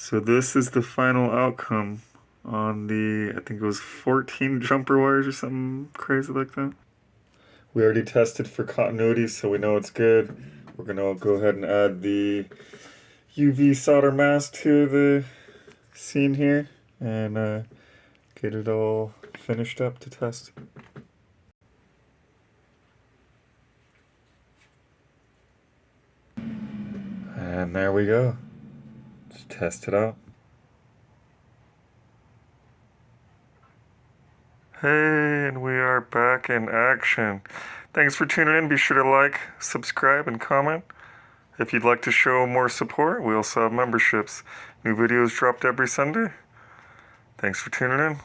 So this is the final outcome on the, I think it was 14 jumper wires or something crazy like that. We already tested for continuity, so we know it's good. We're gonna go ahead and add the UV solder mask to the scene here and get it all finished up to test. And there we go. Let's test it out. Hey, and we are back in action. Thanks for tuning in. Be sure to like, subscribe, and comment. If you'd like to show more support, we also have memberships. New videos dropped every Sunday. Thanks for tuning in.